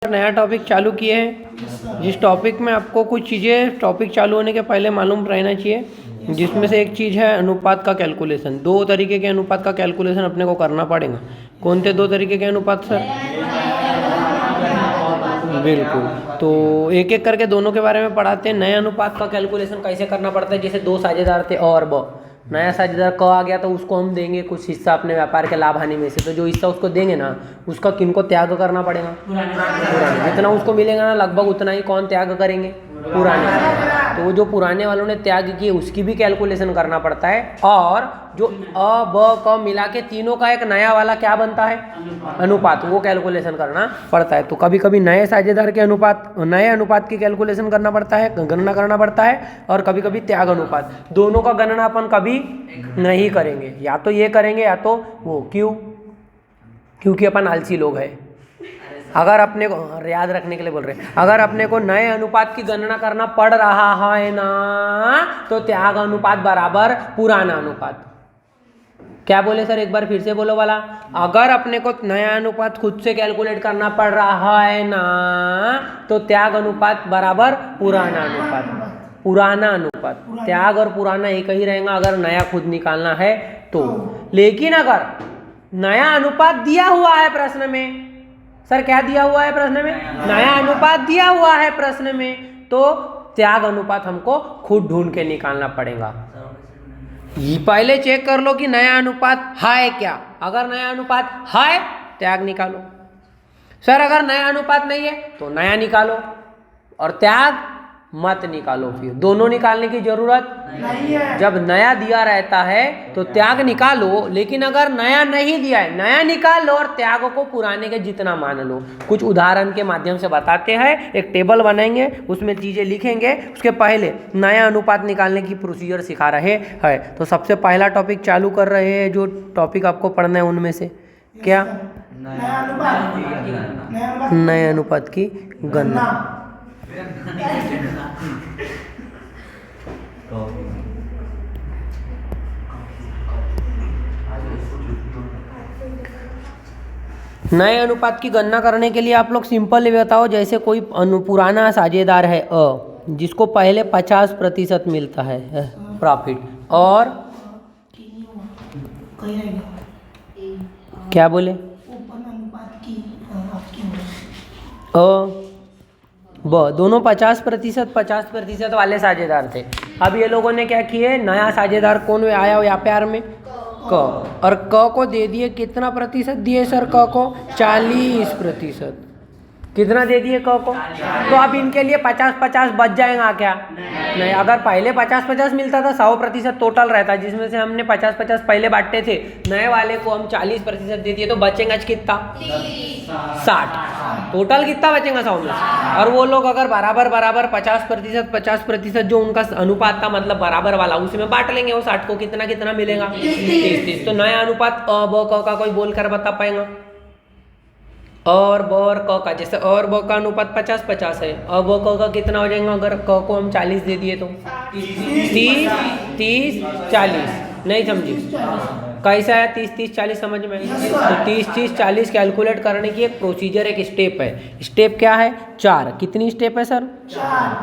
नया टॉपिक चालू किए हैं, जिस टॉपिक में आपको कुछ चीज़ें टॉपिक चालू होने के पहले मालूम रहना चाहिए, जिसमें से एक चीज़ है अनुपात का कैलकुलेशन। दो तरीके के अनुपात का कैलकुलेशन अपने को करना पड़ेगा। कौन थे दो तरीके के अनुपात सर? बिल्कुल, तो एक एक करके दोनों के बारे में पढ़ाते हैं। नए अनुपात का कैलकुलेशन कैसे करना पड़ता है, जैसे दो साझेदार थे और ब, नया साझेदार क आ गया तो उसको हम देंगे कुछ हिस्सा अपने व्यापार के लाभ हानि में से, तो जो हिस्सा उसको देंगे ना उसका किनको त्याग करना पड़ेगा? पुराने। जितना उसको मिलेगा ना लगभग उतना ही कौन त्याग करेंगे? पुराने। तो वो जो पुराने वालों ने त्याग किए उसकी भी कैलकुलेशन करना पड़ता है, और जो अ ब क मिला के तीनों का एक नया वाला क्या बनता है? अनुपात, वो कैलकुलेशन करना पड़ता है। तो कभी कभी नए साझेदार के अनुपात, नए अनुपात की कैलकुलेशन करना पड़ता है, गणना करना पड़ता है, और कभी कभी त्याग अनुपात। दोनों का गणना अपन कभी नहीं करेंगे, या तो ये करेंगे या तो वो। क्यों? क्योंकि अपन आलसी लोग हैं। अगर अपने को याद रखने के लिए बोल रहे हैं, अगर अपने को नए अनुपात की गणना करना पड़ रहा है ना, तो त्याग अनुपात बराबर पुराना अनुपात। क्या बोले सर, एक बार फिर से बोलो वाला। अगर अपने को नया अनुपात खुद से कैलकुलेट करना पड़ रहा है ना, तो त्याग अनुपात बराबर पुराना अनुपात। पुराना अनुपात, त्याग और पुराना एक ही रहेगा अगर नया खुद निकालना है तो। लेकिन अगर नया अनुपात दिया हुआ है प्रश्न में, सर क्या दिया हुआ है प्रश्न में? नया अनुपात दिया हुआ है प्रश्न में, तो त्याग अनुपात हमको खुद ढूंढ के निकालना पड़ेगा। ये पहले चेक कर लो कि नया अनुपात है क्या। अगर नया अनुपात है त्याग निकालो। सर अगर नया अनुपात नहीं है तो नया निकालो, और त्याग मत निकालो। फिर दोनों निकालने की जरूरत नहीं है। जब नया दिया रहता है तो त्याग निकालो, लेकिन अगर नया नहीं दिया है, नया निकाल लो और त्याग को पुराने के जितना मान लो। कुछ उदाहरण के माध्यम से बताते हैं, एक टेबल बनाएंगे, उसमें चीज़ें लिखेंगे, उसके पहले नया अनुपात निकालने की प्रोसीजर सिखा रहे हैं। तो सबसे पहला टॉपिक चालू कर रहे हैं, जो टॉपिक आपको पढ़ना है उनमें से क्या? नए अनुपात की गणना। नए अनुपात की गणना करने के लिए आप लोग सिंपल बताओ, जैसे कोई पुराना साझेदार है अ, जिसको पहले 50% मिलता है प्रॉफिट, और क्या बोले अ ब, दोनों 50% वाले साझेदार थे। अब ये लोगों ने क्या किए, नया साझेदार कौन आया व्यापार में? क, और क को दे दिए कितना प्रतिशत दिए सर? क को 40%। कितना दे दिए क को? तो अब इनके लिए 50-50 बच जाएगा क्या? नहीं। अगर पहले 50-50 मिलता था, 100% टोटल रहता, जिसमें से हमने 50-50 पहले बांटे थे, नए वाले को हम 40% दे दिए, तो बचेगा कितना? 60। टोटल कितना बचेगा 100 में? और वो लोग अगर बराबर बराबर 50% जो उनका अनुपात था, मतलब बराबर वाला, उसमें बांट लेंगे वो 60 को, कितना कितना मिलेगा? 30-30। तो नया अनुपात अ ब क का कोई बोल कर बता पाएगा? और ब और क का, जैसे और ब का अनुपात 50-50 है, अब क का कितना हो जाएगा अगर क को हम 40 दे दिए तो? 30-30-40। नहीं समझी? कैसा है 30-30-40 समझ में? तो 30-30-40 कैलकुलेट करने की एक प्रोसीजर, एक स्टेप है। स्टेप क्या है? 4। कितनी स्टेप है सर? 4।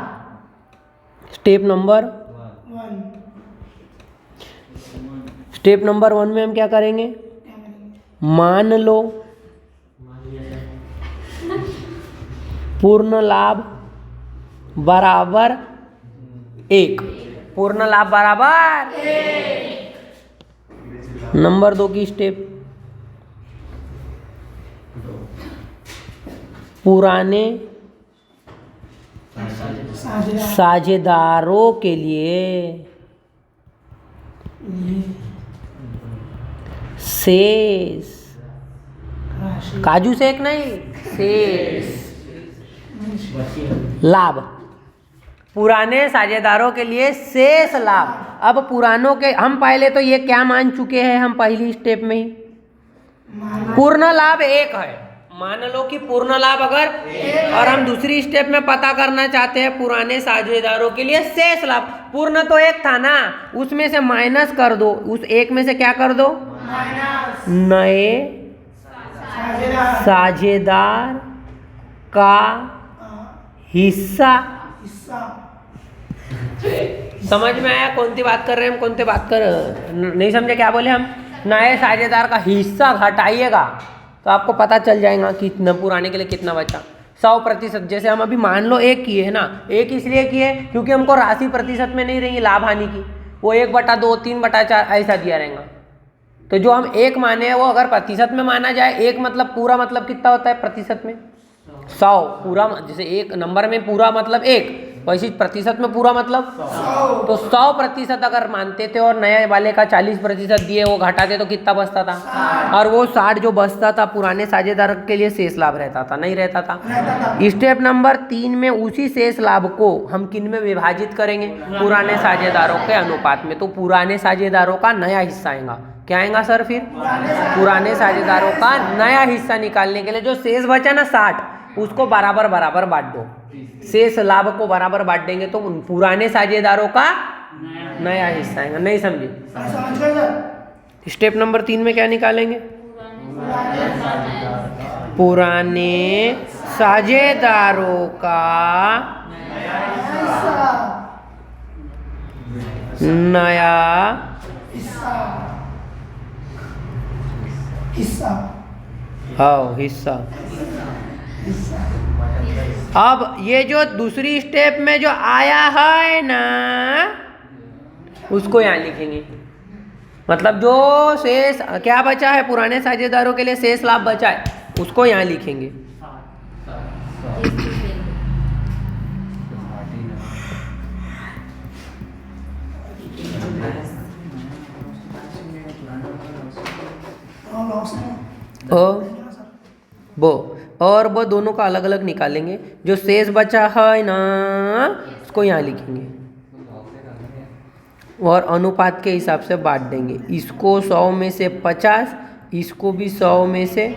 स्टेप नंबर 1 में हम क्या करेंगे? मान लो पूर्ण लाभ बराबर 1। पूर्ण लाभ बराबर 1। नंबर 2 की स्टेप, पुराने साझेदारों के लिए शेष, काजू शेक नहीं, शेष लाभ, पुराने साझेदारों के लिए शेष लाभ। अब पुरानों के हम पहले तो ये क्या मान चुके हैं, हम पहली स्टेप में ही पूर्ण लाभ 1 है। मान लो कि पूर्ण लाभ अगर, और हम दूसरी स्टेप में पता करना चाहते हैं पुराने साझेदारों के लिए शेष लाभ। पूर्ण तो 1 था ना, उसमें से माइनस कर दो, उस 1 में से क्या कर दो? नए साझेदार का हिस्सा। समझ में आया कौन सी बात कर रहे हैं हम, कौन सी बात कर नहीं समझे क्या बोले हम? नए साझेदार का हिस्सा घटाइएगा तो आपको पता चल जाएगा कि कितना पुराने के लिए कितना बचा। 100%, जैसे हम अभी मान लो 1 किए है ना, 1 इसलिए किए क्योंकि हमको राशि प्रतिशत में नहीं रहेंगी लाभ हानि की, वो 1/2 3/4 ऐसा दिया रहेगा। तो जो हम 1 माने हैं वो अगर प्रतिशत में माना जाए, 1 मतलब पूरा मतलब कितना होता है प्रतिशत में? 100 पूरा, जैसे 1 नंबर में पूरा मतलब 1, वैसे प्रतिशत में पूरा मतलब 100। तो 100% अगर मानते थे और नए वाले का 40% दिए, वो घटाते तो कितना बचता था? और वो 60 जो बचता था पुराने साझेदार के लिए शेष लाभ रहता था, नहीं रहता था? स्टेप नंबर 3 में उसी शेष लाभ को हम किन में विभाजित करेंगे? पुराने साझेदारों के अनुपात में। तो पुराने साझेदारों का नया हिस्सा आएगा। क्या आएगा सर फिर? पुराने साझेदारों का नया हिस्सा निकालने के लिए जो शेष बचा ना 60, उसको बराबर बराबर बांट दो। शेष लाभ को बराबर बांट देंगे तो पुराने साझेदारों का नया हिस्सा आएगा। नहीं समझे? स्टेप नंबर 3 में क्या निकालेंगे? पुराने साझेदारों का नया हिस्सा। अब ये जो दूसरी स्टेप में जो आया है ना, उसको यहाँ लिखेंगे। मतलब जो शेष क्या बचा है पुराने साझेदारों के लिए शेष लाभ बचा है, उसको यहाँ लिखेंगे। और वो दोनों का अलग अलग निकालेंगे। जो शेष बचा है ना, उसको यहाँ लिखेंगे और अनुपात के हिसाब से बांट देंगे। इसको 100 में से 50, इसको भी 100 में से।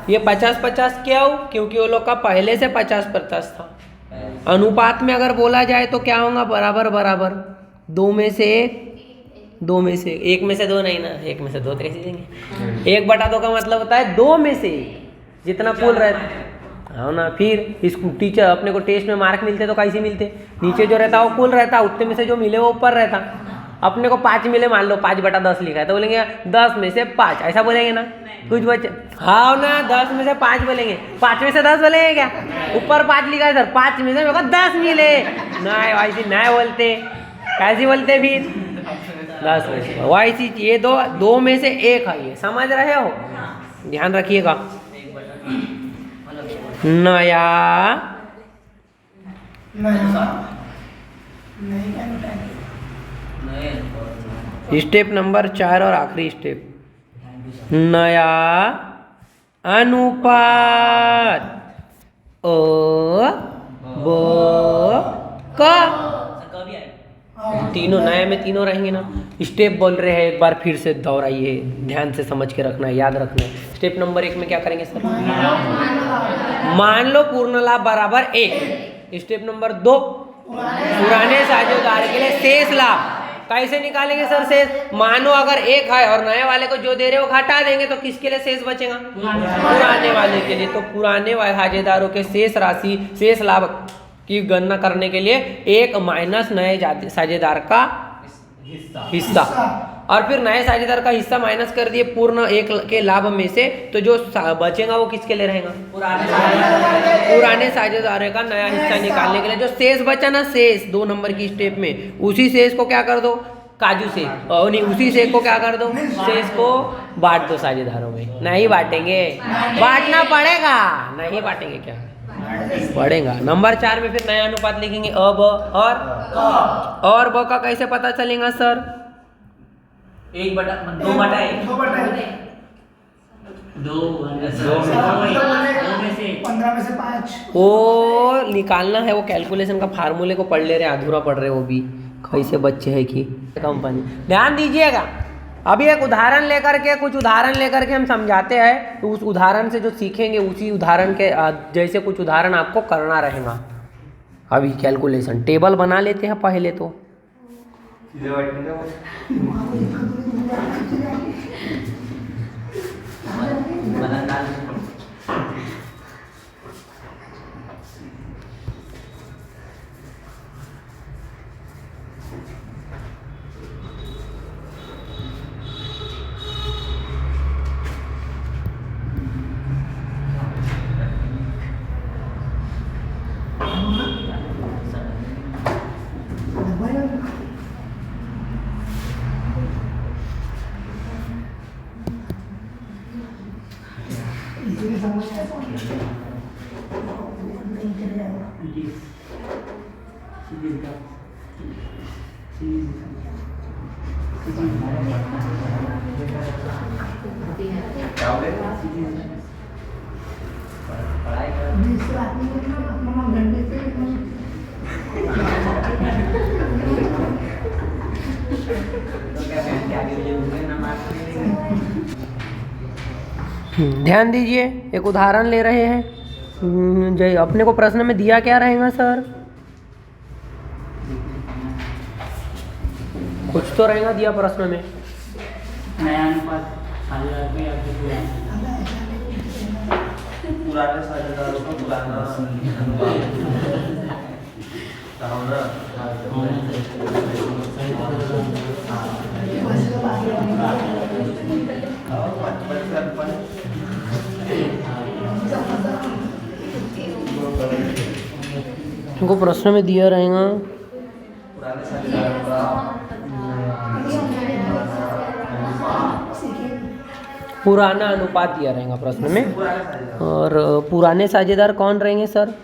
ये 50-50 क्यों? क्योंकि वो लोग का पहले से 50% था। अनुपात में अगर बोला जाए तो क्या होगा? बराबर बराबर, 2 में से 1, 2 में से 1 में से 2 नहीं ना, 1 में से 2 कैसे देंगे? 1/2 का मतलब होता है 2 में से 1, जितना कुल रहता है ना। फिर इस टीचर अपने को टेस्ट में मार्क मिलते तो कैसे मिलते? नीचे जो रहता है वो कुल रहता, उतने में से जो मिले वो ऊपर रहता। अपने को 5 मिले, मान लो 5/10 लिखा है तो बोलेंगे 10 में से 5, ऐसा बोलेंगे ना? कुछ बच्चे हाँ ना, 10 में से 5 बोलेंगे, 5 में से 10 बोलेंगे क्या? ऊपर 5 लिखा है सर, 5 में से मेरे को 10 मिले। नहीं वैसे नहीं बोलते, कैसे बोलते फिर? 10 में से वैसी ये 2 में से 1 है। ये समझ रहे हो? ध्यान रखिएगा। नया स्टेप नंबर 4 और आखिरी स्टेप, नया अनुपात ब का। तीनों नए में तीनों रहेंगे ना। स्टेप बोल रहे हैं, एक बार फिर से दोहराइए, ध्यान से समझ के रखना है, याद रखना है। स्टेप नंबर 1 में क्या करेंगे सर? मान लो पूर्ण लाभ बराबर 1। स्टेप नंबर 2, पुराने साझेदार के लिए शेष लाभ कैसे निकालेंगे सर? शेष मानो अगर 1 है और नए वाले को जो दे रहे हो घटा देंगे तो किसके लिए शेष बचेगा? पुराने वाले के लिए। तो पुराने साझेदारों के शेष राशि, शेष लाभ की गणना करने के लिए 1 माइनस नए साझेदार का हिस्सा, और फिर नए साझेदार का हिस्सा माइनस कर दिए पूर्ण 1 के लाभ में से, तो जो बचेगा वो किसके लिए रहेगा? पुराने साझेदार का नया हिस्सा निकालने के लिए जो शेष बचा ना, शेष 2 नंबर की स्टेप में, उसी शेष को क्या कर दो? काजू से, और नहीं उसी शेष को क्या कर दो? शेष को बांट दो साझेदारों में। नहीं बांटेंगे? बांटना पड़ेगा। नहीं बांटेंगे क्या? पड़ेगा। नंबर 4 में फिर नया अनुपात लिखेंगे अब और ब का कैसे पता चलेगा सर? 1/2 15 में से 5 वो निकालना है। वो कैलकुलेशन का फार्मूले को पढ़ ले रहे, अधूरा पढ़ रहे वो भी। कैसे बच्चे है कि कंपनी, ध्यान दीजिएगा। अभी एक उदाहरण लेकर के, कुछ उदाहरण लेकर के हम समझाते हैं, तो उस उदाहरण से जो सीखेंगे उसी उदाहरण के जैसे कुछ उदाहरण आपको करना रहेगा। अभी कैलकुलेशन टेबल बना लेते हैं पहले तो। ध्यान दीजिए, एक उदाहरण ले रहे हैं। जय, अपने को प्रश्न में दिया क्या रहेगा सर? कुछ तो रहेगा दिया प्रश्न में। नया अनुपात पुराने साझेदारों का पुराना इनको प्रश्न में दिया रहेगा पुराने साझेदारों का पुराना अनुपात दिया रहेगा प्रश्न में। और पुराने साझेदार कौन रहेंगे सर?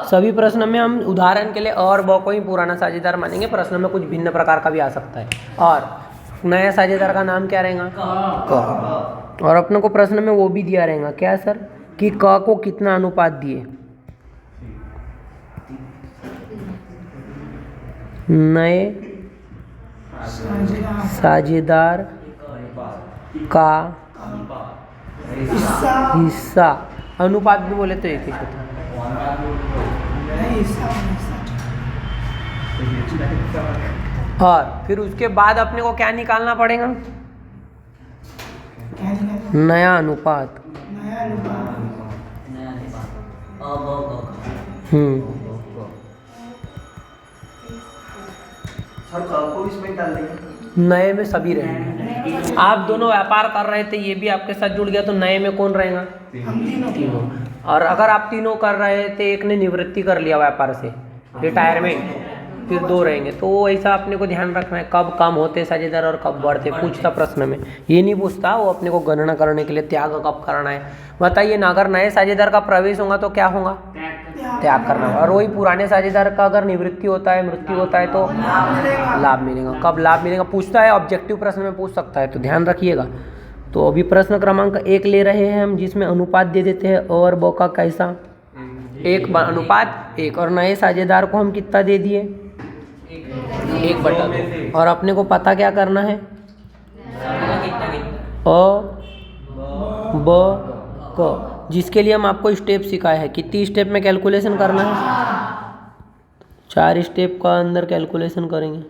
सभी प्रश्न में हम उदाहरण के लिए और ब को ही पुराना साझेदार मानेंगे। प्रश्न में कुछ भिन्न प्रकार का भी आ सकता है। और नया साझेदार का नाम क्या रहेगा? क। और अपने को प्रश्न में वो भी दिया रहेगा क्या सर, कि क को कितना अनुपात दिए? नए साझेदार का हिस्सा, अनुपात भी बोले तो एक ही होता है। और फिर उसके बाद अपने को क्या निकालना पड़ेगा? नया अनुपात। सर को इसमें डाल देंगे। नए में सभी रहेंगे। आप दोनों व्यापार कर रहे थे, ये भी आपके साथ जुड़ गया, तो नए में कौन रहेगा? तीनों। और अगर आप तीनों कर रहे थे, एक ने निवृत्ति कर लिया व्यापार से, रिटायरमेंट, फिर दो रहेंगे। तो ऐसा अपने को ध्यान रखना है, कब कम होते साझेदार और कब बढ़ते। पूछता प्रश्न में ये नहीं पूछता, वो अपने को गणना करने के लिए त्याग कब करना है बताइए ना। अगर नए साझेदार का प्रवेश होगा तो क्या होगा? त्याग करना होगा। और वही पुराने साझेदार का अगर निवृत्ति होता है, मृत्यु होता है तो लाभ मिलेगा। कब लाभ मिलेगा पूछता है, ऑब्जेक्टिव प्रश्न में पूछ सकता है, तो ध्यान रखिएगा। तो अभी प्रश्न क्रमांक 1 ले रहे हैं हम, जिसमें अनुपात दे देते हैं और ब का कैसा 1:1। और नए साझेदार को हम कितना दे दिए? 1/2। और अपने को पता क्या करना है? अ ब क, जिसके लिए हम आपको स्टेप सिखाए हैं। कितनी स्टेप में कैलकुलेशन करना है? 4 स्टेप का अंदर कैलकुलेशन करेंगे।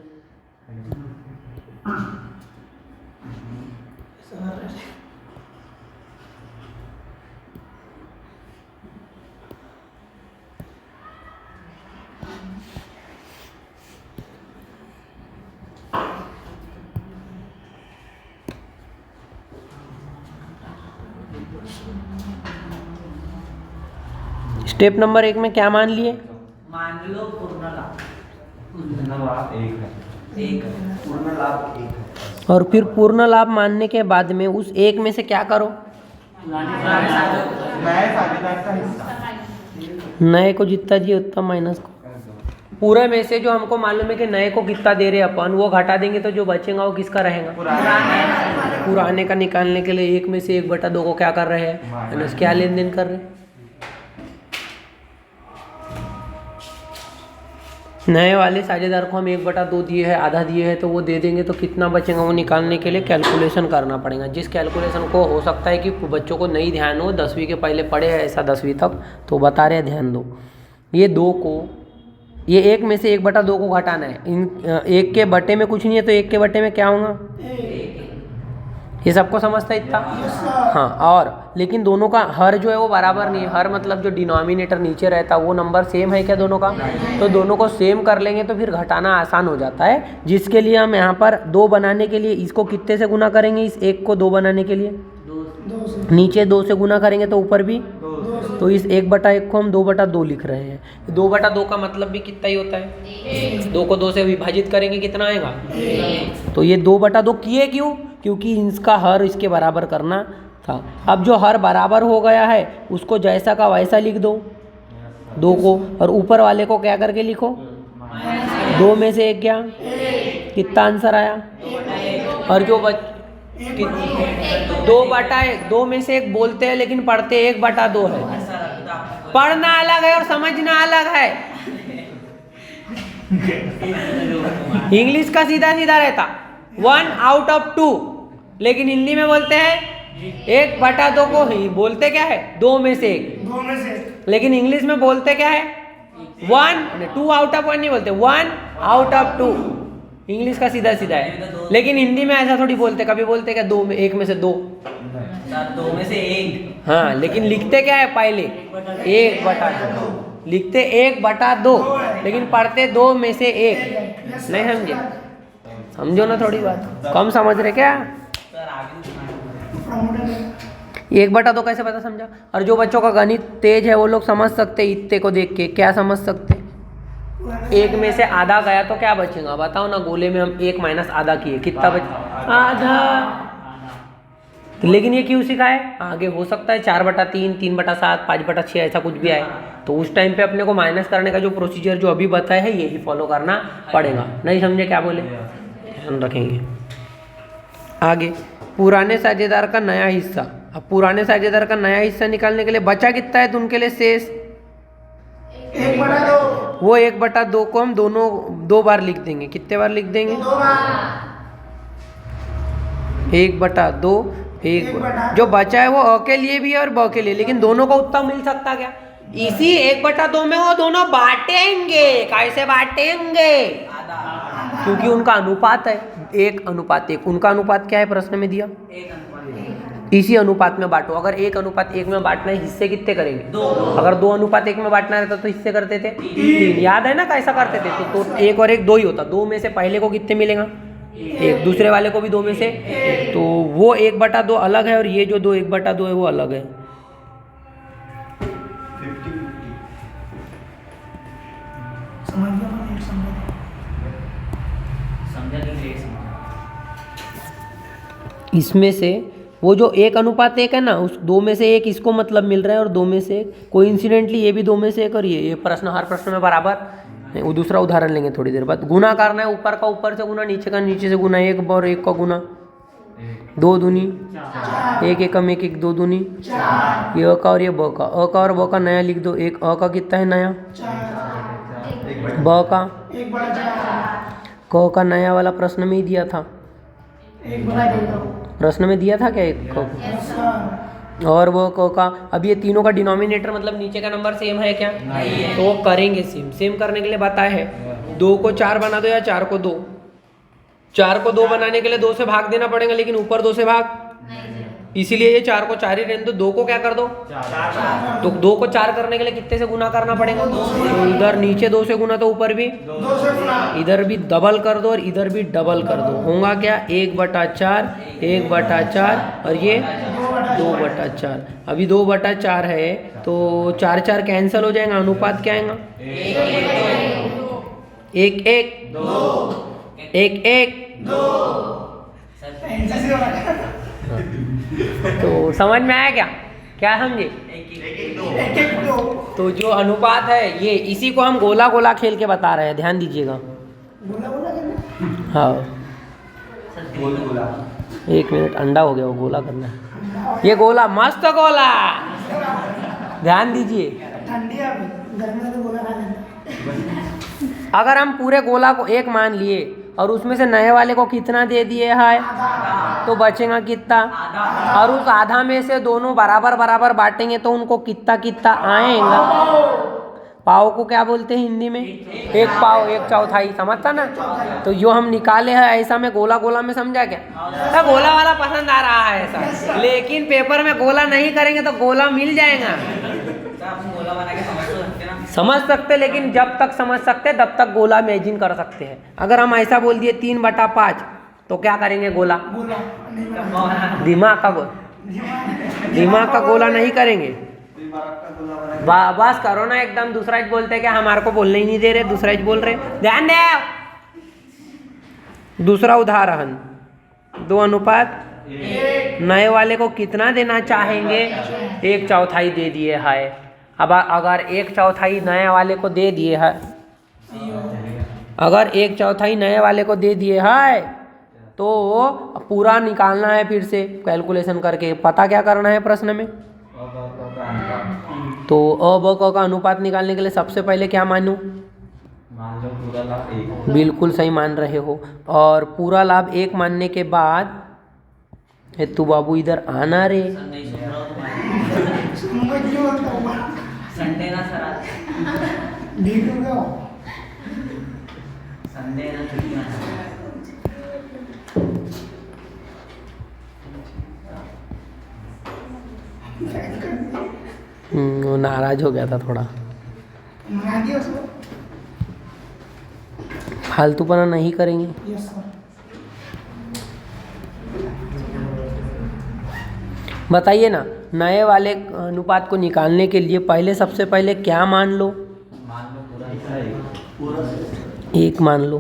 स्टेप नंबर 1 में क्या मान लिए? मान लो पूर्ण लाभ एक है, पूर्ण लाभ 1 है। और फिर पूर्ण लाभ मानने के बाद में उस 1 में से क्या करो? नए साझेदार का हिस्सा, नए को जितना दिए उतना माइनस को। पूरे में से जो हमको मालूम है कि नए को कितना दे रहे अपन, वो घटा देंगे तो जो बचेगा वो किसका रहेगा? पुराने का निकालने के लिए 1 में से 1/2 को क्या कर रहे हैं? माइनस। क्या लेन देन कर रहे हैं? नए वाले साझेदार को हम 1/2 दिए है, आधा दिए है, तो वो दे देंगे तो कितना बचेगा वो निकालने के लिए कैलकुलेशन करना पड़ेगा। जिस कैलकुलेशन को हो सकता है कि बच्चों को नहीं ध्यान हो, 10वीं के पहले पढ़े हैं ऐसा 10वीं तक, तो बता रहे हैं ध्यान दो। ये 2 को, ये 1 में से 1/2 को घटाना है। इन 1 के बटे में कुछ नहीं है, तो 1 के बटे में क्या होगा? ये सबको समझता है इतना? हाँ। और लेकिन दोनों का हर जो है वो बराबर नहीं है। हर मतलब जो डिनोमिनेटर नीचे रहता है वो नंबर सेम है क्या दोनों का? तो दोनों को सेम कर लेंगे तो फिर घटाना आसान हो जाता है। जिसके लिए हम यहाँ पर 2 बनाने के लिए इसको कितने से गुना करेंगे? इस 1 को 2 बनाने के लिए नीचे 2 से गुना करेंगे तो ऊपर भी। तो इस 1/1 को हम 2/2 लिख रहे हैं। 2/2 का मतलब भी कितना ही होता है? 2 को 2 से विभाजित करेंगे कितना आएगा? तो ये 2/2 किए क्यों? क्योंकि इसका हर इसके बराबर करना था। अब जो हर बराबर हो गया है उसको जैसा का वैसा लिख दो, 2 को, और ऊपर वाले को क्या करके लिखो, 2 में से 1 गया, कितना आंसर आया। और जो 2/1, 2 में से 1 बोलते हैं लेकिन पढ़ते 1/2 है। पढ़ना अलग है और समझना अलग है। इंग्लिश का सीधा सीधा रहता 1/2, लेकिन हिंदी में बोलते हैं 1/2 को ही बोलते क्या है, 2 में से 1। 2 में से लेकिन इंग्लिश में बोलते क्या है, 2/1 नहीं बोलते, 1/2। इंग्लिश का सीधा सीधा है, लेकिन हिंदी में ऐसा थोड़ी बोलते, कभी बोलते क्या 2 में 1 में से 2, 2 में से 1। हाँ, लेकिन लिखते क्या है, पहले 1/2 लिखते, 1/2, लेकिन पढ़ते 2 में से 1। नहीं समझे, समझो ना थोड़ी बात, कम समझ रहे क्या। 1/2 कैसे पता समझा। और जो बच्चों का गणित तेज है वो लोग समझ सकते, इतने को देख के क्या समझ सकते, 1 में से आधा गया तो क्या बचेगा, बताओ ना। गोले में हम 1 माइनस आधा किए, कितना बच, आधा। लेकिन ये क्यों सिखाए, आगे हो सकता है 4/3, 3/7, 5/6 ऐसा कुछ भी आए, तो उस टाइम पे अपने को माइनस करने का जो प्रोसीजर जो अभी बताया है यही फॉलो करना पड़ेगा। नहीं समझे क्या बोले, ध्यान रखेंगे। आगे पुराने साझेदार का नया हिस्सा। अब पुराने साझेदार का नया हिस्सा निकालने के लिए बचा कितना है, तो उनके लिए शेष 1/2। वो 1/2 को हम दोनों 2 बार लिख देंगे। कितने बार लिख देंगे, 2 बार। 1/2, 1 जो बचा है वो अ के लिए भी है और ब के लिए, लेकिन दोनों को उतना मिल सकता क्या, इसी 1/2 में वो दोनों बांटेंगे। कैसे बांटेंगे, क्योंकि उनका अनुपात है 1:1। उनका अनुपात क्या है, प्रश्न में दिया, इसी अनुपात में बांटो। अगर 1:1 में बांटना है, हिस्से कितने करेंगे, 2। अगर 2:1 में बांटना रहता तो हिस्से करते थे 3। याद है ना कैसा करते थे, तो 1 और 1 2 ही होता। 2 में से पहले को कितने मिलेगा, 1, दूसरे वाले को भी 2 में से, तो वो 1/2 अलग है और ये जो 1/2 है वो अलग है। 50-50। समझ गया, मैं समझा। समझा कि नहीं समझा। इसमें से वो जो 1:1 है ना, उस 2 में से 1 इसको मतलब मिल रहा है और 2 में से 1 कोइंसिडेंटली ये भी 2 में से 1 और ये प्रश्न हर प्रश्न में बराबर नहीं। वो दूसरा उदाहरण लेंगे थोड़ी देर बाद। गुना करना है, ऊपर का ऊपर से गुना, नीचे का नीचे से गुना, 1 और 1 का गुना, 2 दूनी 1, 1 1 1, 2 दूनी, ये अ का और ये ब का, अ का और ब का नया लिख दो। एक अ का कितना है नया, 4, ब का, 1/4, क का नया वाला प्रश्न में ही दिया था, 1/2। प्रश्न में दिया था क्या एक क, और वो क का। अब ये तीनों का डिनोमिनेटर मतलब नीचे का नंबर सेम है क्या, नहीं, तो वो करेंगे सेम। सेम करने के लिए बताया है 2 को 4 बना दो या 4 को 2। 4 को 2 बनाने के लिए 2 से भाग देना पड़ेगा, लेकिन ऊपर 2 से भाग, इसीलिए ये 4 को 4 ही रहने दो। 2 को क्या कर दो, 4। तो 2 को 4 करने के लिए कितने से गुना करना पड़ेगा, तो इधर नीचे 2 से गुना तो ऊपर भी, 2 से गुना। इधर भी डबल कर दो और इधर भी डबल कर दो। होगा क्या, 1/4, 1/4 और ये 2/4। अभी 2/4 है तो 4 4 कैंसिल हो जाएगा। अनुपात क्या आएगा, 1 1 1 1 तो समझ में आया क्या, क्या समझे। 1 2। तो जो अनुपात है ये, इसी को हम गोला गोला खेल के बता रहे हैं, ध्यान दीजिएगा। बोला करना। हाँ, गोल गोला। 1 मिनट, अंडा हो गया, वो गोला करना है। ये गोला, मस्त गोला, ध्यान दीजिए। ठंडी है अभी, गर्मी में तो बोला खा लेना। अगर हम पूरे गोला को 1 मान लिए और उसमें से नए वाले को कितना दे दिए है, तो बचेगा कितना, और उस आधा में से दोनों बराबर बराबर बांटेंगे तो उनको कितना कितना आएगा। पाव को क्या बोलते हैं हिंदी में, 1 पाव 1/4, समझता ना। तो जो हम निकाले हैं ऐसा में गोला गोला में, समझा क्या, तो गोला वाला पसंद आ रहा है ऐसा, लेकिन पेपर में गोला नहीं करेंगे तो गोला मिल जाएगा। गोला बना के समझ तो सकते ना, समझ सकते, लेकिन जब तक समझ सकते तब तक गोला इमेजिन कर सकते हैं। अगर हम ऐसा बोल दिए 3/5 तो क्या करेंगे, गोला, बोला नहीं बना। दिमाग का दिमाग का गोला नहीं करेंगे। बस करो ना एकदम। दूसरा ही बोलते हैं क्या, हमारे को बोलने ही नहीं दे रहे, दूसरा ही बोल रहे, ध्यान दे। दूसरा उदाहरण 2:1 नए वाले को कितना देना चाहेंगे? 1/4 दे दिए है। अब अगर 1/4 नए वाले को दे दिए है, अगर 1/4 नए वाले को दे दिए है तो पूरा निकालना है, फिर से कैलकुलेशन करके। पता क्या करना है प्रश्न में? तो अ ब क का अनुपात निकालने के लिए सबसे पहले क्या मानूं? मान लो पूरा लाभ 1। बिल्कुल सही मान रहे हो। और पूरा लाभ 1 मानने के बाद तू बाबू इधर आना रे। नहीं सुन रहा हूँ तुम्हारी। समझ क्यों बनता हुआ? संडे ना सर आज। ढीठ हो गया हो? संडे ना छुट्टी ना। वो नाराज हो गया था थोड़ा। मना दिया उसको? फालतूपना नहीं करेंगे। Yes sir. बताइए ना, नए वाले अनुपात को निकालने के लिए पहले सबसे पहले क्या मान लो? मान लो पूरा हिस्सा 1। 1 मान लो।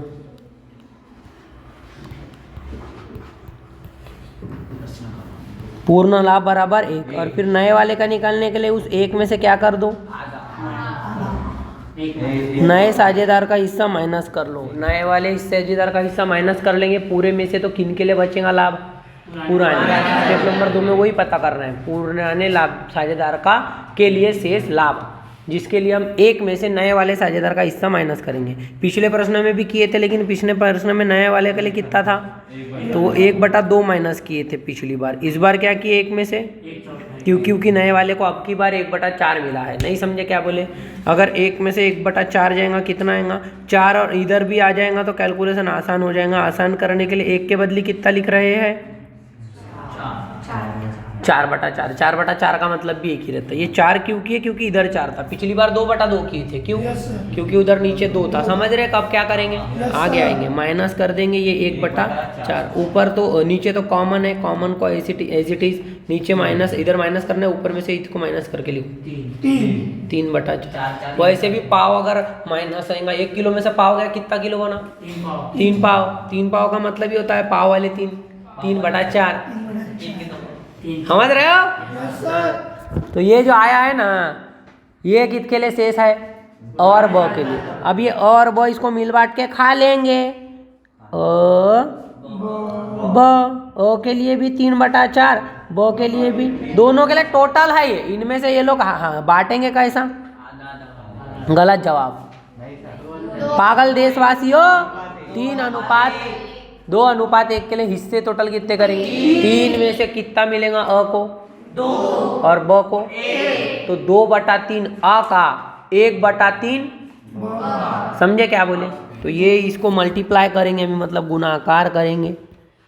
पूर्ण लाभ बराबर 1। और फिर नए वाले का निकालने के लिए उस 1 में से क्या कर दो? नए साझेदार का हिस्सा माइनस कर लो। नए वाले साझेदार का हिस्सा माइनस कर लेंगे। पूरे में से तो किन के लिए बचेगा लाभ? पुराने। स्टेप नंबर 2 में वही पता करना है, पुराने लाभ साझेदार का के लिए शेष लाभ, जिसके लिए हम 1 में से नए वाले साझेदार का हिस्सा माइनस करेंगे। पिछले प्रश्न में भी किए थे, लेकिन पिछले प्रश्न में नए वाले के लिए कितना था? तो 1/2 माइनस किए थे पिछली बार। इस बार क्या किए? 1 में से, क्योंकि नए वाले को अब की बार 1/4 मिला है। नहीं समझे क्या बोले? अगर 1 में से 1/4 जाएगा, कितना आएगा? 4, और इधर भी आ जाएगा तो कैलकुलेशन आसान हो जाएगा। आसान करने के लिए 1 के बदले कितना लिख रहे हैं? 4/4। 4/4 का मतलब भी एक ही रहता है। ये 4 क्यों किए? क्योंकि इधर 4 था। पिछली बार 2/2 किए थे। क्यों? क्योंकि उधर नीचे 2 था। समझ रहे? कब क्या करेंगे? आगे आएंगे, माइनस कर देंगे ये 1/4। ऊपर तो नीचे तो कॉमन है, कॉमन को एज इट इज नीचे माइनस, इधर माइनस करना है, ऊपर में से इसको माइनस करके लिखो 3/4। वैसे भी पाव अगर माइनस आएगा, 1 किलो में से पाव गया, कितना किलो बना? 3 पाव। 3 पाव का मतलब ही होता है पाव वाले 3/4। समझ रहे हो? तो ये जो आया है ना, ये किसके लिए शेष है? और ब के लिए। अब ये और ब इसको मिल बांट के खा लेंगे। ब के लिए भी 3/4, ब के लिए भी, दोनों के लिए टोटल है ये। इनमें से ये लोग हाँ बांटेंगे कैसा? गलत जवाब। पागल देशवासियों। 2:1 के लिए हिस्से टोटल कितने करेंगे? 3 में से कितना मिलेगा अ को? 2 और ब को? तो 2/3 अ का, 1/3 समझे क्या बोले? तो ये इसको मल्टीप्लाई करेंगे अभी, मतलब गुणाकार करेंगे।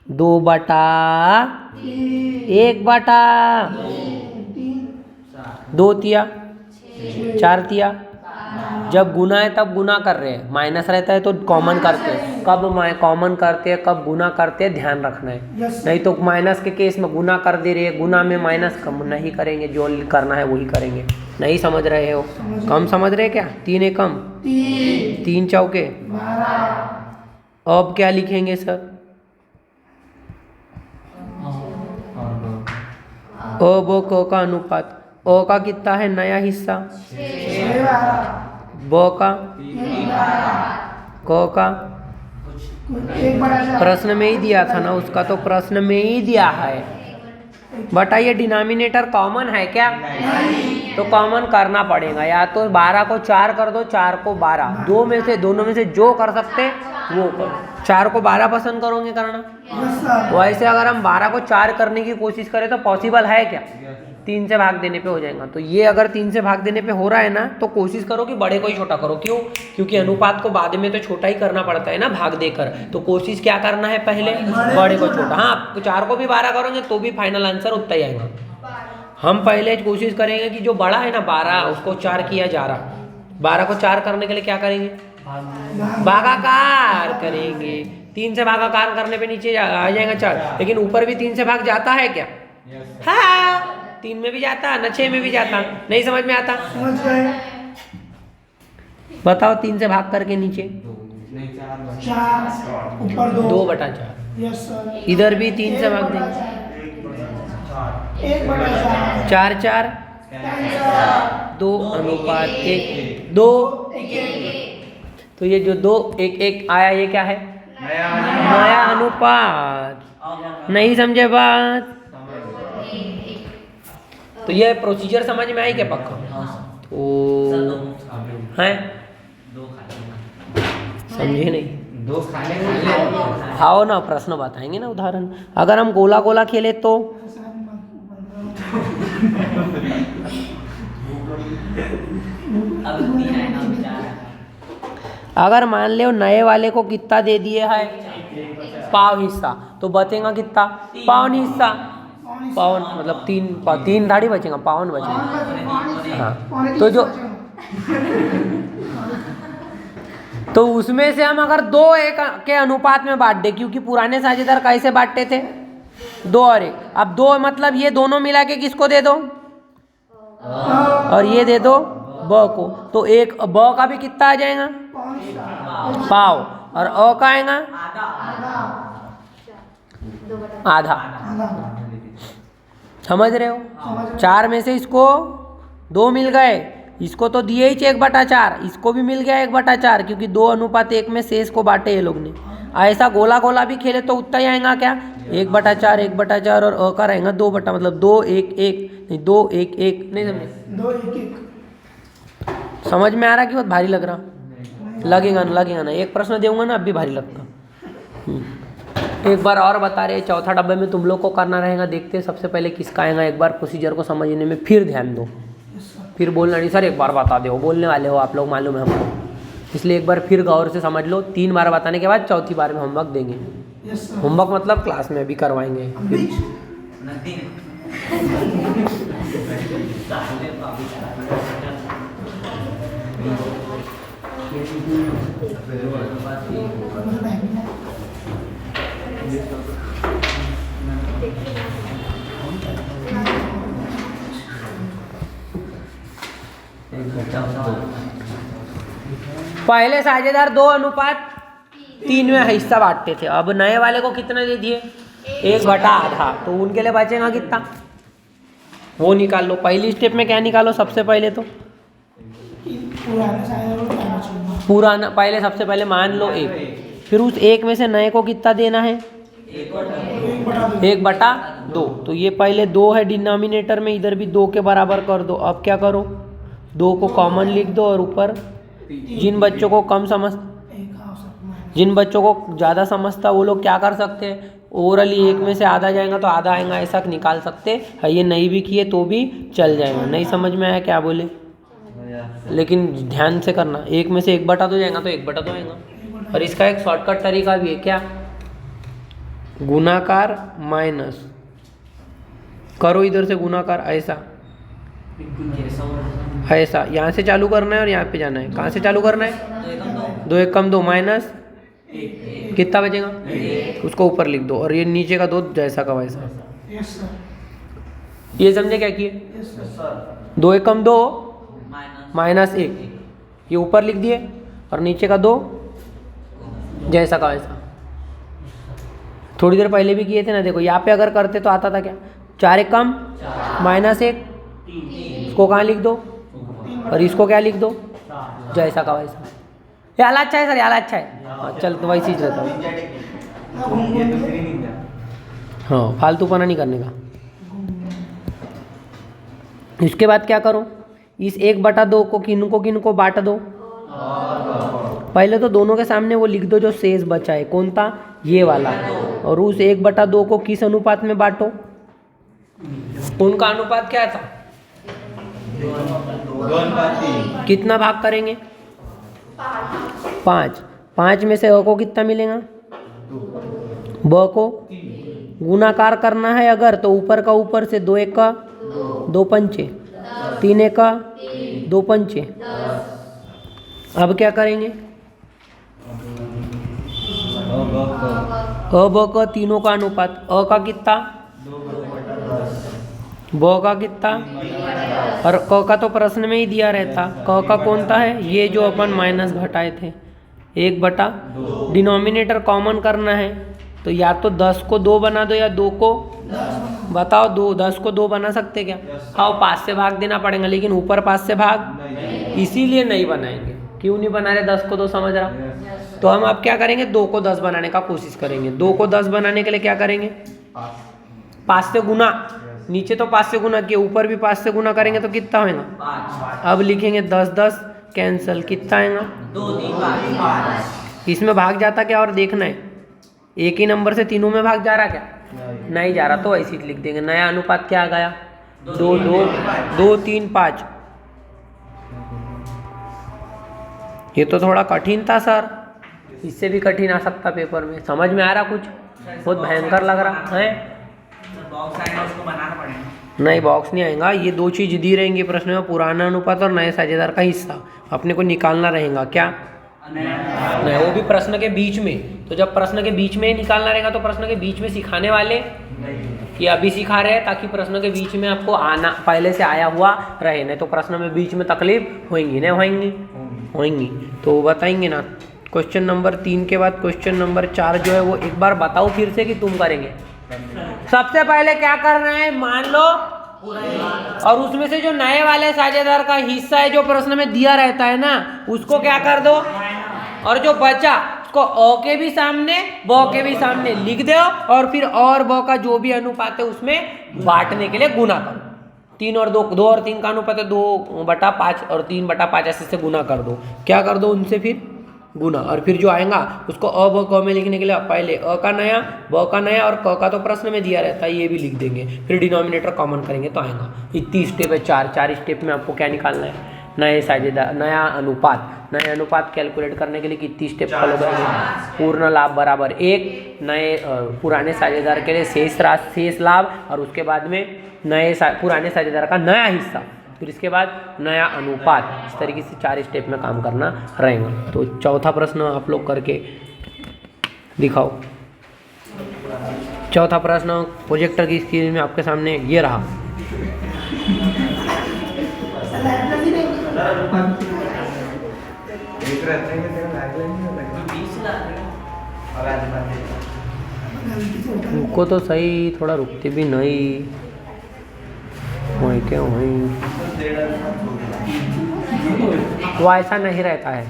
2/1/2 तिया 4 तिया। जब गुना है तब गुना कर रहे हैं, माइनस रहता है तो कॉमन करते हैं। कब कॉमन करते हैं, कब गुना करते हैं, ध्यान रखना है। नहीं तो माइनस के केस में गुना कर दे रहे हैं, गुना में माइनस कम नहीं करेंगे, जो करना है वही करेंगे। नहीं समझ रहे हो? कम समझ रहे क्या? 3 एकम 3 चौके। अब क्या लिखेंगे सर? अ ब क का अनुपात। अ का कितना है नया हिस्सा? ब का, क का प्रश्न में ही दिया था ना, उसका तो प्रश्न में ही दिया है। बताइए डिनोमिनेटर कॉमन है क्या? तो कॉमन करना पड़ेगा। या तो 12 को 4 कर दो, 4 को 12, दोनों में से जो कर सकते वो करो। 4 को 12 पसंद करोगे करना? वैसे अगर हम 12 को 4 करने की कोशिश करें तो पॉसिबल है क्या? 3 से भाग देने पे हो जाएगा। तो ये अगर 3 से भाग देने पे हो रहा है ना, तो कोशिश करो कि बड़े को ही छोटा करो। क्यों? क्योंकि अनुपात को बाद में तो छोटा ही करना पड़ता है ना भाग देकर। तो कोशिश क्या करना है? पहले बड़े को छोटा। हाँ, 4 को भी 12 करोगे तो भी फाइनल आंसर उतना ही आएगा। हम पहले कोशिश करेंगे कि जो बड़ा है ना 12, उसको 4 किया जा रहा। 12 को 4 करने के लिए क्या करेंगे? भागाकार करेंगे। 3 से भागाकार करने पे नीचे आ जाएगा 4, लेकिन ऊपर भी 3 से भाग जाता है क्या? हाँ, 3 में भी जाता न 6 में भी जाता। नहीं समझ में आता? समझ गए। बताओ 3 से भाग करके नीचे 4 ऊपर 2 2/4। Yes sir. इधर भी 3 से भाग देंगे 1/4 4 4 2 अनुपात 1 2। तो ये जो 2 1 1 आया ये क्या है? नया अनुपात। नहीं समझे बात? तो ये प्रोसीजर समझ में आई क्या पक्का? तो हैं समझे नहीं? आओ ना प्रश्न बताएंगे ना उदाहरण। अगर हम गोला गोला खेले तो अब 3 है ना 4 है। अगर मान लो नए वाले को कितना दे दिए है? पाव हिस्सा, तो बचेगा कितना? पावन हिस्सा। पावन मतलब 3 दाढ़ी बचेगा, पावन बचेगा। हाँ तो जो तो उसमें से हम अगर 2 1 के अनुपात में बांट दे, क्योंकि पुराने साझेदार कैसे बांटते थे? 2 और 1। अब 2 मतलब ये दोनों मिला के किसको दे दो? और ये दे दो ब को। तो एक ब का भी कितना आ जाएगा? पाव। और अ का आएगा आधा। समझ रहे हो? 4 में से इसको 2 मिल गए, इसको तो दिए ही 1/4, इसको भी मिल गया 1/4, क्योंकि 2 अनुपात 1 में शेष को बांटे ये लोग ने। ऐसा गोला गोला भी खेले तो उतना ही आएगा क्या? 1/4 1/4 और अ का रहेगा 2 बटा, मतलब 2 1 1 नहीं 2 1 1। नहीं समझे? 2 1 1 समझ में आ रहा कि बहुत भारी लग रहा? लगेगा ना। एक प्रश्न दूंगा ना अब भी भारी लगता। एक बार और बता रहे, चौथा डब्बे में तुम लोग को करना रहेगा। देखते हैं सबसे पहले किसका आएगा। एक बार प्रोसीजर को समझने में फिर ध्यान दो, फिर बोलना नहीं सर एक बार बता दो, बोलने वाले हो आप लोग मालूम है हमको, इसलिए एक बार फिर गौर से समझ लो। 3 बार बताने के बाद चौथी बार में होमवर्क देंगे। होमवर्क मतलब क्लास में भी करवाएंगे। पहले साझेदार 2 अनुपात 3 में हिस्सा बांटते थे। अब नए वाले को कितना दे दिए? 1/2। तो उनके लिए बचेगा कितना? वो निकाल लो। पहली स्टेप में क्या निकालो? सबसे पहले तो पुराना, पहले सबसे पहले मान लो 1, फिर उस 1 में से नए को कितना देना है? 1/2। तो ये पहले 2 है डिनोमिनेटर में, इधर भी 2 के बराबर कर दो। अब क्या करो? 2 को कॉमन लिख दो और ऊपर जिन बच्चों को कम समझ, जिन बच्चों को ज़्यादा समझता वो लोग क्या कर सकते हैं? ओरली 1 में से आधा जाएगा तो आधा आएगा, ऐसा निकाल सकते हैं। ये नहीं भी किए तो भी चल जाएगा। नहीं समझ में आया क्या बोले? लेकिन ध्यान से करना। 1 में से 1/2 जाएगा तो 1/2 आएगा। और इसका एक शॉर्टकट तरीका भी है। क्या? गुणाकार माइनस करो, इधर से गुणाकार ऐसा ऐसा, यहाँ से चालू करना है और यहाँ पे जाना है। कहाँ से चालू करना है? 2 1 कम 2 माइनस कितना बचेगा? उसको ऊपर लिख दो और ये नीचे का 2 जैसा का वैसा। ये समझे क्या किए? 2 1 कम 2 -1, ये ऊपर लिख दिए और नीचे का 2 जैसा का वैसा। थोड़ी देर पहले भी किए थे ना, देखो यहाँ पे अगर करते तो आता था क्या? 4 1 कम -1, इसको कहाँ लिख दो और इसको क्या लिख दो? जैसा का वैसा। ये आला अच्छा है सर, आला अच्छा है। हाँ चल, तो वैसे ही रहता हूँ। हाँ फालतूपना नहीं करने का। इसके बाद क्या करो? इस 1/2 को किनको बांट दो। पहले तो दोनों के सामने वो लिख दो जो शेष बचा है। कौन था? ये वाला। और उस 1/2 को किस अनुपात में बांटो? उनका अनुपात क्या था? 2/3। कितना भाग करेंगे? 5। 5 में से अ को कितना मिलेगा? ब को गुणाकार करना है अगर, तो ऊपर का ऊपर से 2 1 का 2 पंचे, 3 1 का 2 पंचे। अब क्या करेंगे? अ ब का तीनों का अनुपात। अ का कितना? ब का कितना? और क का तो प्रश्न में ही दिया रहता। क का कौन सा है? ये जो अपन माइनस घटाए थे 1/2। डिनोमिनेटर कॉमन करना है तो या तो 10 को 2 बना दो या 2 को बताओ, 10 को 2 बना सकते क्या? हाँ, 5 से भाग देना पड़ेगा, लेकिन ऊपर 5 से भाग इसीलिए नहीं बनाएंगे। क्यों नहीं बना रहे 10 को 2? समझ रहा? तो हम अब क्या करेंगे, 2 को 10 बनाने का कोशिश करेंगे। 2 को 10 बनाने के लिए क्या करेंगे, 5 से गुना, नीचे तो 5 से गुना किए, ऊपर भी 5 से गुना करेंगे तो कितना होगा? 5 अब लिखेंगे 10 10 कैंसल, कितना आएगा? 2 3 5 इसमें भाग जाता क्या और देखना है, एक ही नंबर से तीनों में भाग जा रहा क्या? नहीं जा रहा, तो ऐसे ही लिख देंगे। नया अनुपात क्या आ गया? 2 2 2 3 5। ये तो थोड़ा कठिन था सर, इससे भी कठिन आ सकता पेपर में। समझ में आ रहा कुछ? बहुत भयंकर लग रहा है। बॉक्स आएगा उसको बनाना पड़ेगा। नहीं, बॉक्स नहीं आएगा। ये 2 चीज़ दी रहेंगी प्रश्न में, पुराना अनुपात और नए साझेदार का हिस्सा अपने को निकालना रहेगा। क्या नहीं, वो भी प्रश्न के बीच में। तो जब प्रश्न के बीच में ही निकालना रहेगा तो प्रश्न के बीच में सिखाने वाले कि अभी सिखा रहे हैं, ताकि प्रश्न के बीच में आपको आना पहले से आया हुआ रहे। नहीं तो प्रश्न में बीच में तकलीफ होंगी, नहीं होंगी। तो बताएंगे ना। क्वेश्चन नंबर 3 के बाद क्वेश्चन नंबर 4 जो है वो एक बार बताओ फिर से कि तुम करेंगे। सबसे पहले क्या करना है, मान लो, और उसमें से जो नए वाले साझेदार का हिस्सा है जो प्रश्न में दिया रहता है ना, उसको क्या कर दो, और जो बचा उसको अ के भी सामने ब के भी सामने लिख दो, और फिर और ब का जो भी अनुपात है उसमें बांटने के लिए गुना करो। 3 और 2 और 3 का अनुपात है 2/5 और 3/5, ऐसे से गुना कर दो। क्या कर दो उनसे फिर गुना, और फिर जो आएगा उसको अ ब क में लिखने के लिए पहले अ का नया, ब का नया, और क का तो प्रश्न में दिया रहता है, ये भी लिख देंगे। फिर डिनोमिनेटर कॉमन करेंगे तो आएगा। इतनी स्टेप है, 4 स्टेप में आपको क्या निकालना है, नए साझेदार, नया अनुपात। नए अनुपात कैलकुलेट करने के लिए कितनी स्टेप फॉलो करेंगे? पूर्ण लाभ बराबर 1, नए पुराने साझेदार के लिए शेष लाभ, और उसके बाद में पुराने साझेदार का नया हिस्सा, फिर इसके बाद नया अनुपात। इस तरीके से 4 स्टेप में काम करना रहेगा। तो चौथा प्रश्न आप लोग करके दिखाओ। चौथा प्रश्न प्रोजेक्टर की स्क्रीन में आपके सामने ये रहा। रुको तो सही, थोड़ा रुकते भी नहीं, वहीं के वहीं। वो ऐसा नहीं रहता है।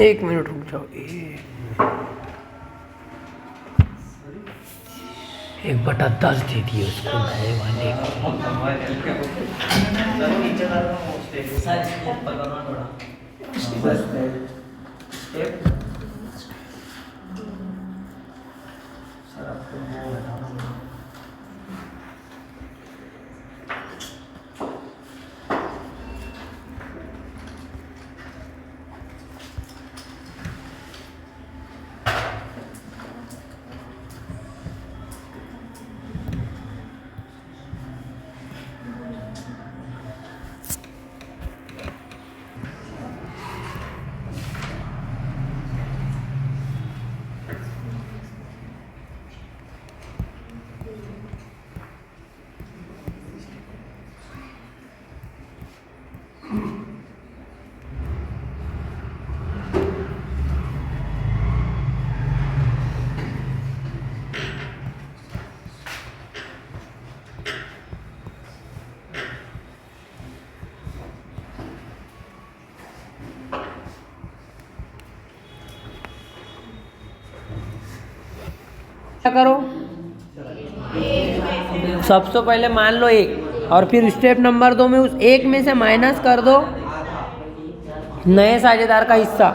एक मिनट रुक जाओ। 1/10 दे दिए उसको नए वाले को। सर स्टेप पकड़ना थोड़ा। क्या करो, सबसे पहले मान लो 1, और फिर स्टेप नंबर 2 में उस 1 में से माइनस कर दो नए साझेदार का हिस्सा।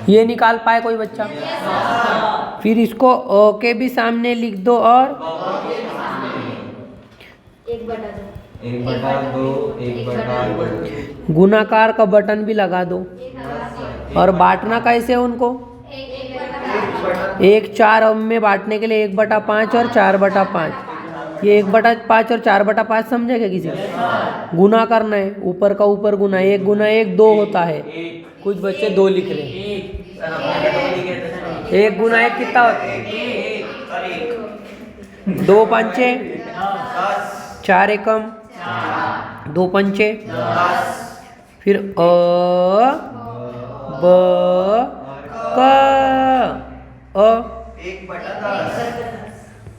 ये निकाल पाए कोई बच्चा? फिर इसको अ के भी सामने लिख दो, और 1/2 गुणाकार का बटन भी लगा दो। और बांटना कैसे उनको? एक 4 अब में बांटने के लिए 1/5 और 4/5। ये 1/5 और 4/5 समझेगा किसी को? गुना करना है, ऊपर का ऊपर गुना, 1 गुना 1 2 होता है। कुछ बच्चे 2 लिख रहे हैं। 1 गुना 1 कितना होता है? 2 पंचे 4 एकम 2 पंचे, फिर ब क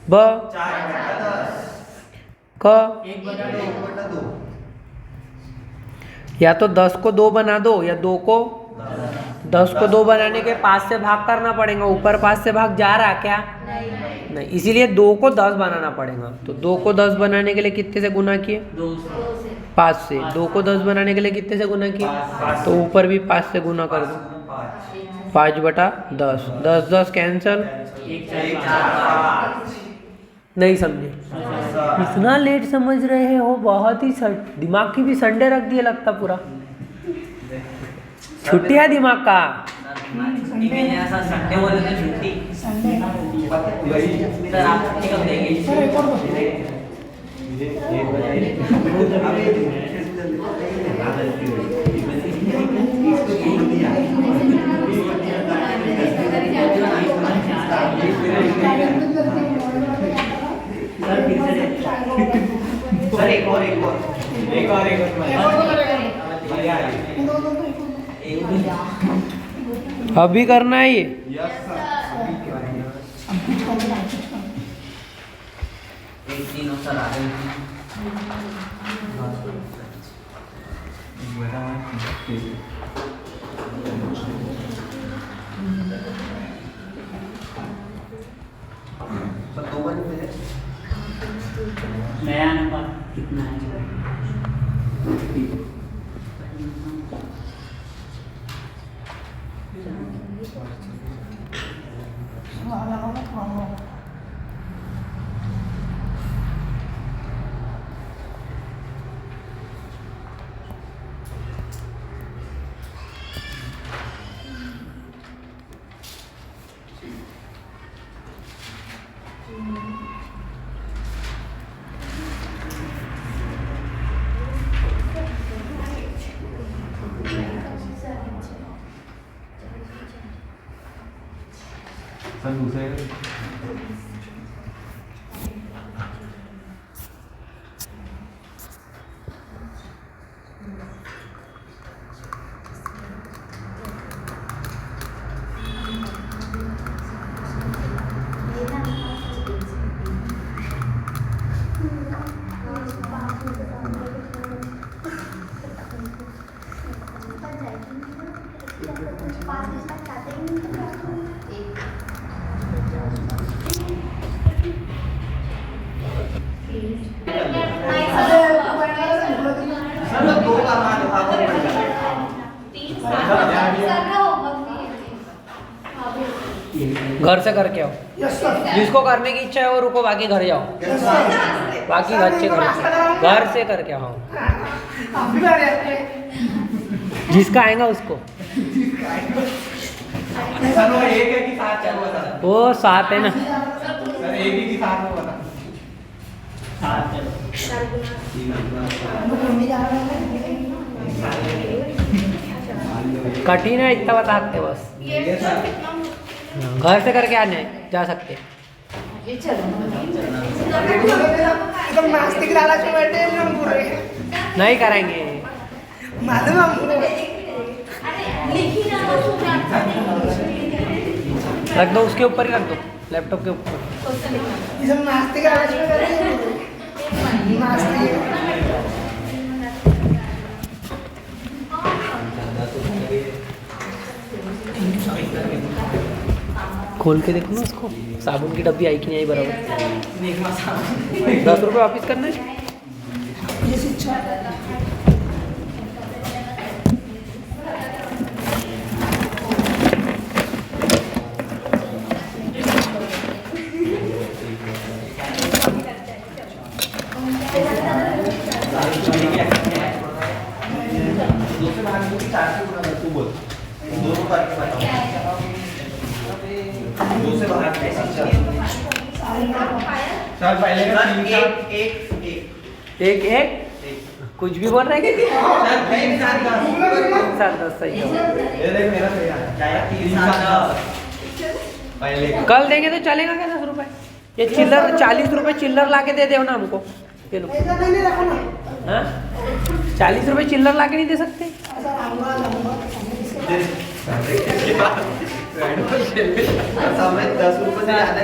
ब क। या तो 10 को 2 बना दो या 2 को 10 को 2 बनाने के 5 से भाग करना पड़ेगा। ऊपर 5 से भाग जा रहा क्या? नहीं, इसीलिए 2 को 10 बनाना पड़ेगा। तो 2 को 10 बनाने के लिए कितने से गुना किए? 5 से। 2 को 10 बनाने के लिए कितने से गुना किए? तो ऊपर भी 5 से गुना कर दो। 5/10 10 10 कैंसल। नहीं समझे? इतना लेट समझ रहे हो, बहुत ही दिमाग की भी संडे रख दिए लगता पूरा। छुट्टी है दिमाग का। संडे बोले तो छुट्टी। संडे सर आप छुट्टी कब देंगे? सर एक और दो। सर एक और अभी करना है ये। सर आ गए। नया नंबर कितना है? सर दूसरे घर से करके आओ। Yes sir. जिसको करने की इच्छा है वो रुको, बाकी घर जाओ। Yes sir. बाकी घर से करके आओ। आप भी आ रहे हैं। जिसका आएगा उसको। सर वो एक है कि साथ चालू होता है? वो 7 है ना। सर एक ही कि साथ में होता? मम्मी जा रहे हैं। कठिन है इतना बताते बस। घर से करके आने जा सकते। एकदम नास्तिक लालच में बैठे हैं हम पूरे। नहीं कराएंगे। मालूम है हमको। रख दो, उसके ऊपर ही रख दो, लैपटॉप के ऊपर। एकदम नास्तिक लालच में बैठे हैं पूरे। नास्तिक। खोल के देखो ना उसको, साबुन की डब्बी आई कि नहीं आई बराबर। 10 रुपये वापस करना है। ये शिक्षा से बाहर चल पहले का तीन का एक एक कुछ भी बोल रहे हैं क्या? तीन सात दस 7-10 सही है। ये देख मेरा सही आ रहा है 3 7 पहले का कल देंगे तो चलेगा क्या 10 रुपए? ये चिल्लर 40 रुपए चिल्लर ला के दे दो ना हमको। ये लो। ऐसा नहीं रखो ना हाँ 40 रुपए चिल्लर ला के नहीं दे सकते? ऐसा लाऊंगा समय 10 रुपए से ज्यादा